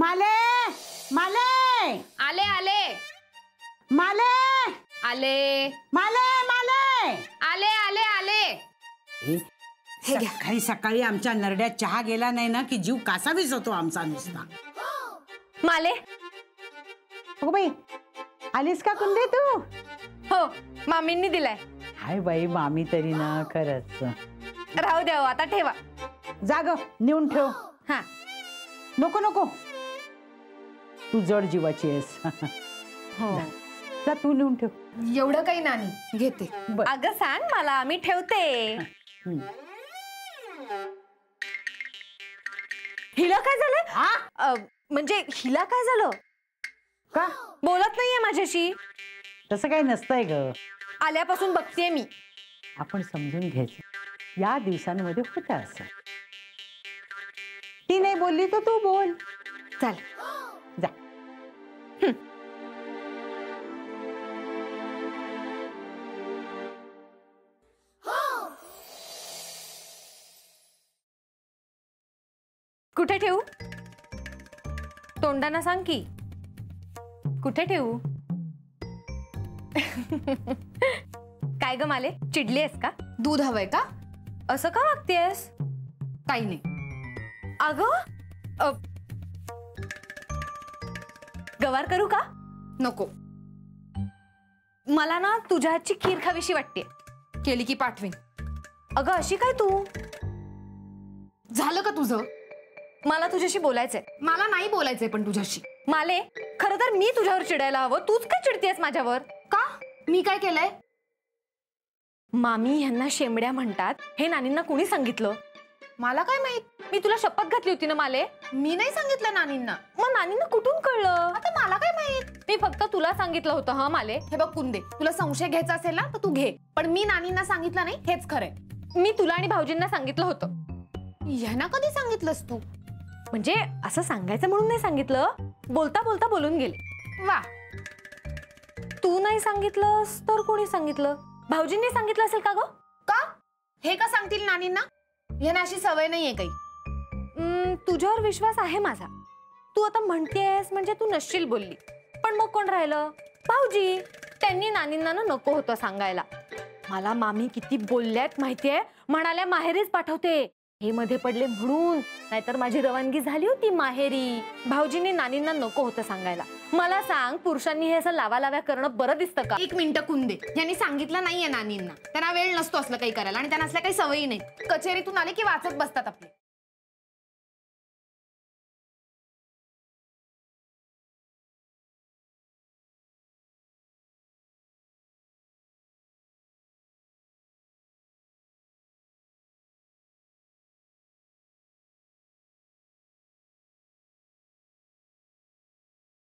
माले माले आले आले माले आले माले माले आले आले आले हे सकाळी सकाळी आमच्या नरड्यात चहा गेला नाही ना की जीव कासावीस होतो आमचा नुसता. माले हो बाई, आलीस का कुंदे तू? हो, मामींनी दिलाय. हाय बाई, मामी तरी ना खरंच. राहू द्या, आता ठेवा. जाग नेऊन ठेव. हा नको नको, तू जड जीवाची आहेस. हो, जा तू नेऊन ठेव. एवढं काही नाही, घेते. अगं सांग मला, मी ठेवते. हिला काय झालं? म्हणजे हिला काय झालं? का बोलत नाहीये माझ्याशी? तसं काही नसतंय ग. आल्यापासून बघतेय मी. आपण समजून घ्यायचं, या दिवसांमध्ये होतं असं. ती नाही बोलली तर तू बोल. चल जा. कुठे ठेवू? तोंडाना सांग की कुठे ठेवू? काय ग माले, चिडलीयस का? दूध हवंय का? असं का वागतेस? काही नाही. अगं गवार करू का? नको. मला ना तुझ्या हातची खीर खावीशी वाटते. केली की पाठवीन. अगं अशी काय तू? झालं का तुझं? मला तुझ्याशी बोलायचंय. मला नाही बोलायचंय पण तुझ्याशी. माले, खरं तर मी तुझ्यावर चिडायला हवं, तूच काय चिडतेस माझ्यावर? का? मी काय केलंय? मामी ह्यांना शेंबड्या म्हणतात हे नानींना कोणी सांगितलं? मला काय माहित? मी तुला शपथ घातली होती ना माले. मी नाही सांगितलं नानींना. मग नानींना कुठून कळलं? आता मला काय माहित? मी फक्त तुला सांगितलं होतं. हा माले, हे बघ कुंदे, तुला संशय घ्यायचा असेल ना तर तू घे, पण मी नानींना सांगितलं नाही, हेच खरंय. मी तुला आणि भाऊजींना सांगितलं होतं. ह्यांना कधी सांगितलंस तू? म्हणजे असं सांगायचं म्हणून नाही सांगितलं, बोलता बोलता बोलून गेले. वा. तू नाही सांगितलंस तर कोणी सांगितलं? भाऊजींनी सांगितलं असेल का ग? का? हे का सांगतील नानींना? ह्यांना अशी सवय नाहीये काही. तुझ्यावर विश्वास आहे माझा. तू आता म्हणतेस म्हणजे तू नसशील बोलली. पण मग कोण राहिलं? भाऊजी. त्यांनी नानींना नको होतं सांगायला. मला मामी किती बोलल्यात माहितीये, म्हणाल्या माहेरीच पाठवते. हे मध्ये पडले म्हणून, नाहीतर माझी रवानगी झाली होती माहेरी. भाऊजींनी नानींना नको होतं सांगायला. मला सांग, पुरुषांनी हे असं लावालाव्या करणं बरं दिसतं का? एक मिनिट कुंदे, यांनी सांगितलं नाहीये नानींना. त्यांना वेळ नसतो असलं काही करायला आणि त्यांना असल्या काही सवयी नाही. कचेरीतून आले की वाचत बसतात आपले.